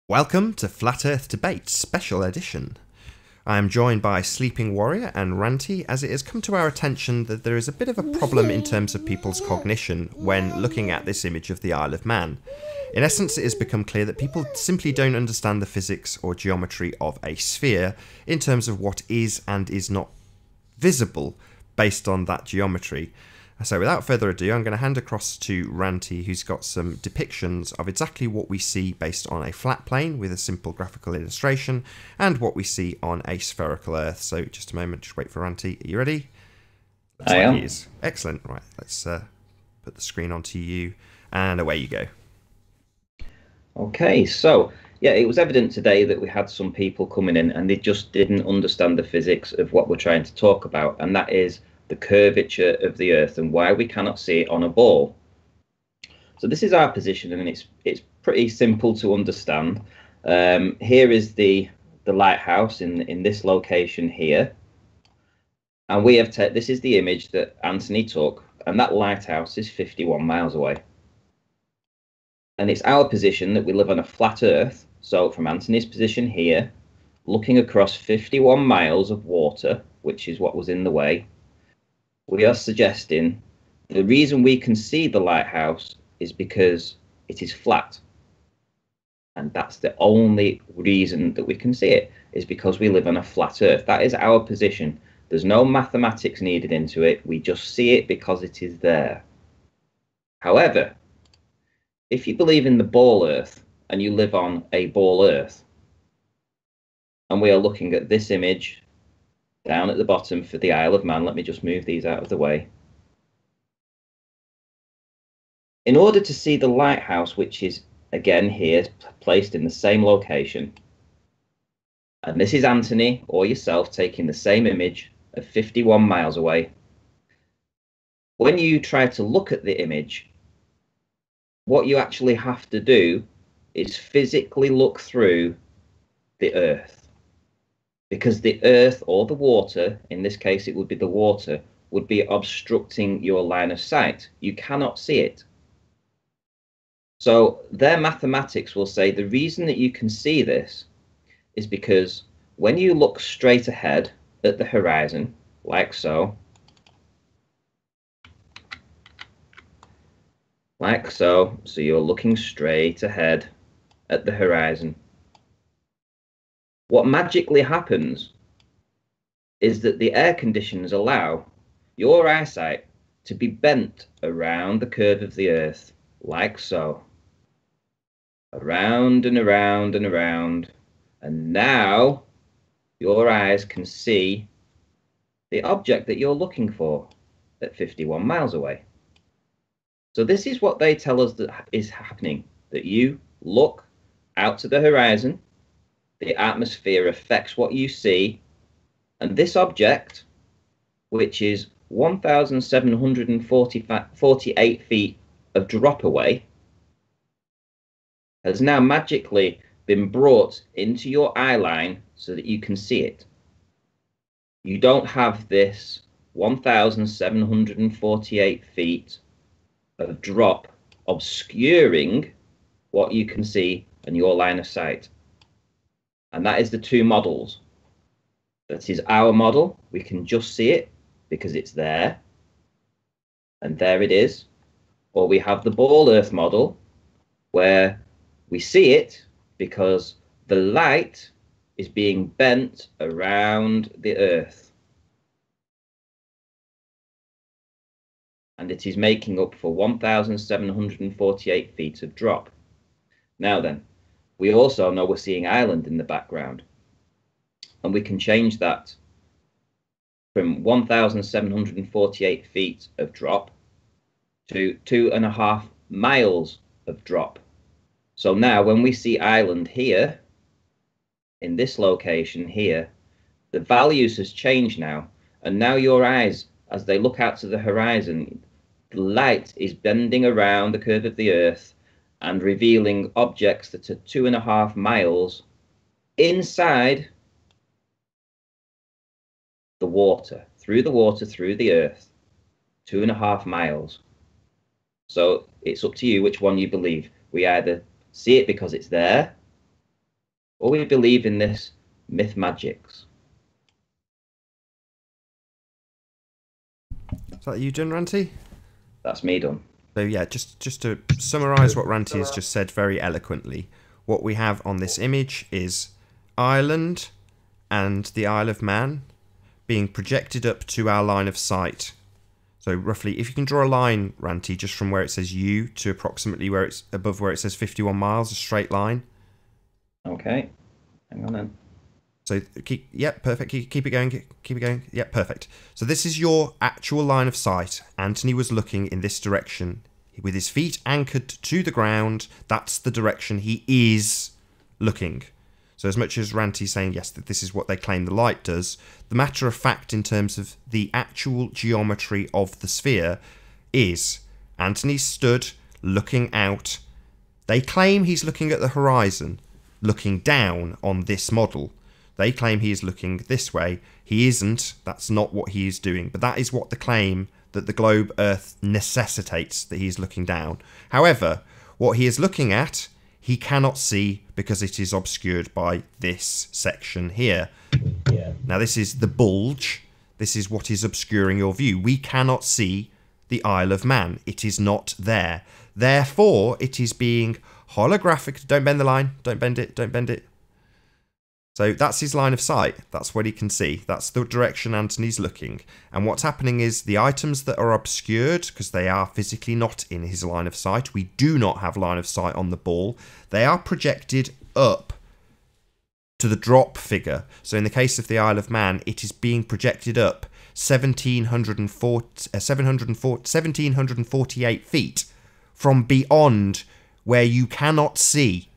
Welcome to Flat Earth Debate Special Edition. I am joined by Sleeping Warrior and Ranty, as it has come to our attention that there is a bit of a problem in terms of people's cognition when looking at this image of the Isle of Man. In essence, it has become clear that people simply don't understand the physics or geometry of a sphere in terms of what is and is not visible based on that geometry. So without further ado, I'm going to hand across to Ranty, who's got some depictions of exactly what we see based on a flat plane with a simple graphical illustration and what we see on a spherical Earth. So just a moment, just wait for Ranty. Are you ready? Looks I like am. he is. Excellent. Right, let's put the screen onto you and away you go. Okay, so yeah, it was evident today that we had some people coming in and they just didn't understand the physics of what we're trying to talk about, and that is the curvature of the Earth and why we cannot see it on a ball. So this is our position, and it's pretty simple to understand. Here is the lighthouse in this location here, and we have this is the image that Anthony took, and that lighthouse is 51 miles away. And it's our position that we live on a flat Earth. So from Anthony's position here, looking across 51 miles of water, which is what was in the way, we are suggesting the reason we can see the lighthouse is because it is flat. And that's the only reason that we can see it, is because we live on a flat Earth. That is our position. There's no mathematics needed into it. We just see it because it is there. However, if you believe in the ball Earth and you live on a ball Earth, and we are looking at this image down at the bottom for the Isle of Man. Let me just move these out of the way. In order to see the lighthouse, which is again here placed in the same location, and this is Anthony or yourself taking the same image of 51 miles away, when you try to look at the image, what you actually have to do is physically look through the Earth. Because the Earth or the water, in this case it would be the water, would be obstructing your line of sight. You cannot see it. So their mathematics will say the reason that you can see this is because when you look straight ahead at the horizon, like so, so you're looking straight ahead at the horizon. What magically happens is that the air conditions allow your eyesight to be bent around the curve of the Earth, like so. Around and around and around. And now your eyes can see the object that you're looking for at 51 miles away. So this is what they tell us that is happening, that you look out to the horizon, the atmosphere affects what you see, and this object, which is 1,748 feet of drop away, has now magically been brought into your eye line so that you can see it. You don't have this 1,748 feet of drop obscuring what you can see and your line of sight. And that is the two models. That is our model. We can just see it because it's there. And there it is. Or we have the ball Earth model where we see it because the light is being bent around the Earth. And it is making up for 1,748 feet of drop. Now then, we also know we're seeing island in the background, and we can change that from 1,748 feet of drop to 2.5 miles of drop. So now when we see island here, in this location here, the values has changed now, and now your eyes, as they look out to the horizon, the light is bending around the curve of the Earth and revealing objects that are 2.5 miles inside the water, through the Earth, 2.5 miles. So it's up to you which one you believe. We either see it because it's there, Or we believe in this myth magics. Is that you done, Ranty? That's me done. So yeah, just to summarise what Ranty has just said very eloquently, what we have on this image is Ireland and the Isle of Man being projected up to our line of sight. So roughly, if you can draw a line, Ranty, just from where it says U to approximately where it's above where it says 51 miles, a straight line. Okay, hang on then. So yep, perfect. Keep it going. Keep it going. Yep, perfect. So this is your actual line of sight. Anthony was looking in this direction with his feet anchored to the ground. That's the direction he is looking. So as much as Ranty's saying, yes, that this is what they claim the light does, the matter of fact in terms of the actual geometry of the sphere is Anthony stood looking out. They claim he's looking at the horizon, looking down on this model. They claim he is looking this way. He isn't. That's not what he is doing. But that is what the claim that the globe Earth necessitates, that he is looking down. However, what he is looking at, he cannot see because it is obscured by this section here. Yeah. Now this is the bulge. This is what is obscuring your view. We cannot see the Isle of Man. It is not there. Therefore, it is being holographic. Don't bend the line. Don't bend it. Don't bend it. So that's his line of sight. That's what he can see. That's the direction Anthony's looking. And what's happening is the items that are obscured, because they are physically not in his line of sight, we do not have line of sight on the ball, they are projected up to the drop figure. So in the case of the Isle of Man, it is being projected up 1,748 feet from beyond where you cannot see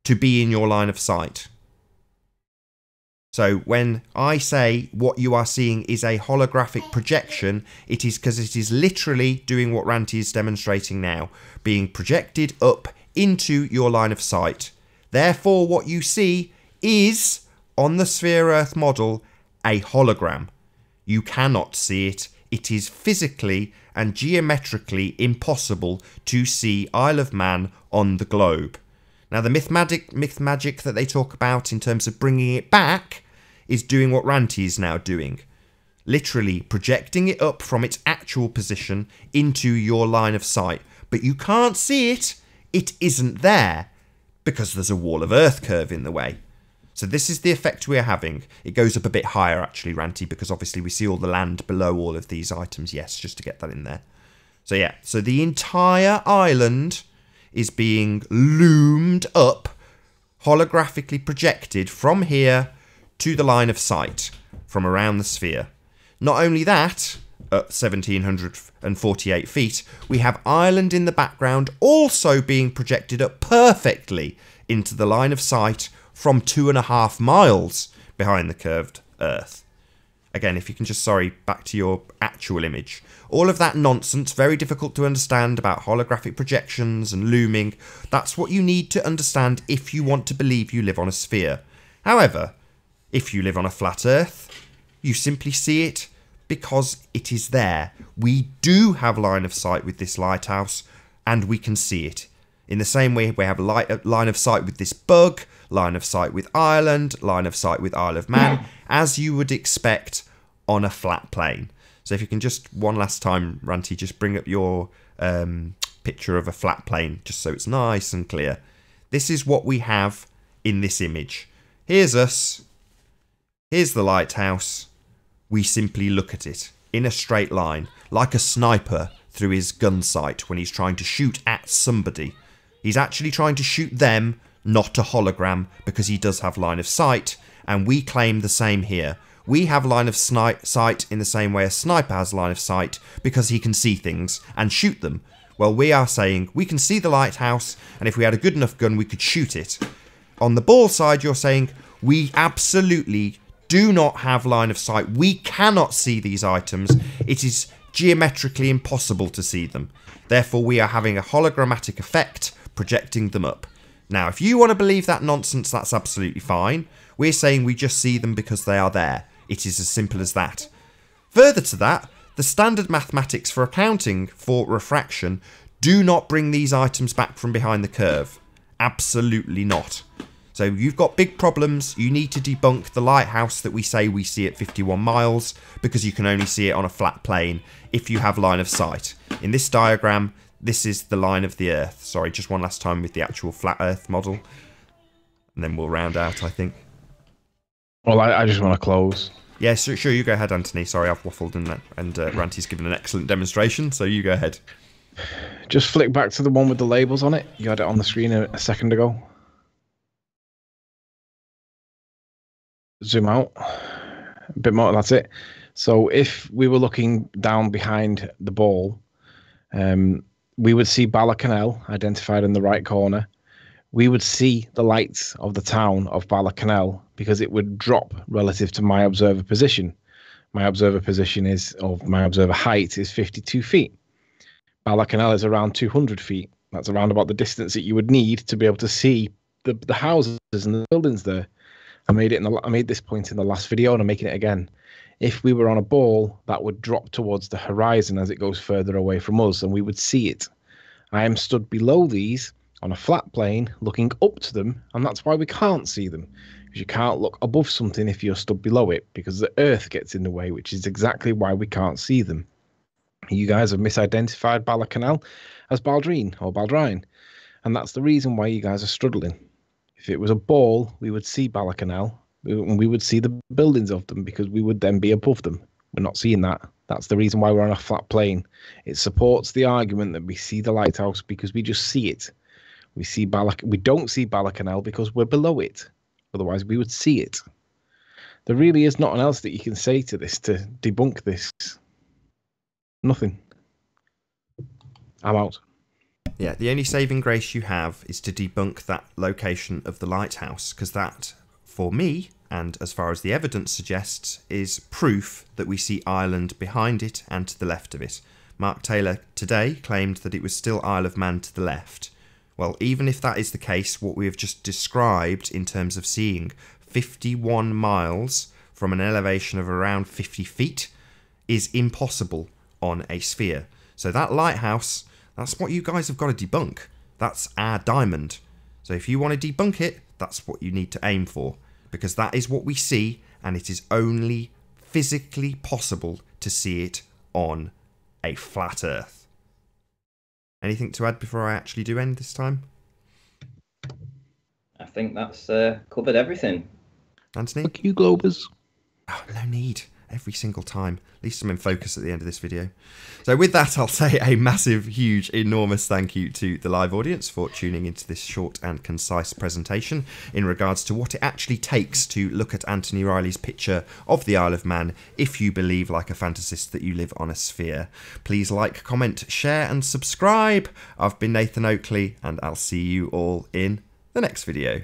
to be in your line of sight. So when I say what you are seeing is a holographic projection, it is because it is literally doing what Ranty is demonstrating now, being projected up into your line of sight. Therefore, what you see is, on the Sphere Earth model, a hologram. You cannot see it. It is physically and geometrically impossible to see Isle of Man on the globe. Now, the myth magic that they talk about in terms of bringing it back is doing what Ranty is now doing. Literally projecting it up from its actual position into your line of sight. But you can't see it. It isn't there because there's a wall of Earth curve in the way. So this is the effect we're having. It goes up a bit higher, actually, Ranty, because obviously we see all the land below all of these items. Yes, just to get that in there. So yeah, so the entire island is being loomed up, holographically projected from here to the line of sight from around the sphere. Not only that, at 1,748 feet, we have Ireland in the background also being projected up perfectly into the line of sight from 2.5 miles behind the curved Earth. Again, if you can just, back to your actual image. All of that nonsense, very difficult to understand about holographic projections and looming, that's what you need to understand if you want to believe you live on a sphere. However, if you live on a flat Earth, you simply see it because it is there. We do have line of sight with this lighthouse, and we can see it. In the same way we have line of sight with this bug, line of sight with Ireland, line of sight with Isle of Man, as you would expect on a flat plane. So if you can just, one last time, Ranty, just bring up your picture of a flat plane, just so it's nice and clear. This is what we have in this image. Here's us. Here's the lighthouse. We simply look at it in a straight line, like a sniper through his gun sight when he's trying to shoot at somebody. He's actually trying to shoot them, not a hologram, because he does have line of sight, and we claim the same here. We have line of sight in the same way a sniper has line of sight, because he can see things and shoot them. Well, we are saying we can see the lighthouse, and if we had a good enough gun, we could shoot it. On the ball side, you're saying we absolutely do not have line of sight. We cannot see these items. It is geometrically impossible to see them. Therefore, we are having a hologrammatic effect, projecting them up. Now, if you want to believe that nonsense, that's absolutely fine. We're saying we just see them because they are there. It is as simple as that. Further to that, the standard mathematics for accounting for refraction do not bring these items back from behind the curve. Absolutely not. So you've got big problems. You need to debunk the lighthouse that we say we see at 51 miles because you can only see it on a flat plane if you have line of sight. In this diagram, this is the line of the Earth. Sorry, just one last time with the actual flat Earth model. And then we'll round out, I think. Well, I just want to close. Yeah, sure, you go ahead, Anthony. Sorry, I've waffled and Ranty's given an excellent demonstration, so you go ahead. Just flick back to the one with the labels on it. You had it on the screen a second ago. Zoom out. A bit more, that's it. So if we were looking down behind the ball, we would see Bala identified in the right corner. We would see the lights of the town of Bala because it would drop relative to my observer position. My observer position my observer height is 52 feet. Bala is around 200 feet. That's around about the distance that you would need to be able to see the houses and the buildings there. I made this point in the last video, and I'm making it again. If we were on a ball, that would drop towards the horizon as it goes further away from us, and we would see it. I am stood below these on a flat plane, looking up to them, and that's why we can't see them. Because you can't look above something if you're stood below it, because the Earth gets in the way, which is exactly why we can't see them. You guys have misidentified Bala as Baldrine or Baldrine, and that's the reason why you guys are struggling. If it was a ball, we would see Bala and we would see the buildings of them because we would then be above them. We're not seeing that. That's the reason why we're on a flat plane. It supports the argument that we see the lighthouse because we just see it. We don't see Bala because we're below it. Otherwise, we would see it. There really is nothing else that you can say to this to debunk this. Nothing. I'm out. Yeah, the only saving grace you have is to debunk that location of the lighthouse, because that, for me, and as far as the evidence suggests, is proof that we see Ireland behind it and to the left of it. Mark Taylor today claimed that it was still Isle of Man to the left. Well, even if that is the case, what we have just described in terms of seeing 51 miles from an elevation of around 50 feet is impossible on a sphere. So that lighthouse, that's what you guys have got to debunk. That's our diamond. So if you want to debunk it, that's what you need to aim for, because that is what we see, and it is only physically possible to see it on a flat Earth. Anything to add before I actually do end this time? I think that's covered everything. Anthony? Fuck you, Globers. Oh, no need. Every single time. At least I'm in focus at the end of this video. So with that, I'll say a massive, huge, enormous thank you to the live audience for tuning into this short and concise presentation in regards to what it actually takes to look at Anthony Riley's picture of the Isle of Man if you believe, like a fantasist, that you live on a sphere. Please like, comment, share and subscribe. I've been Nathan Oakley, and I'll see you all in the next video.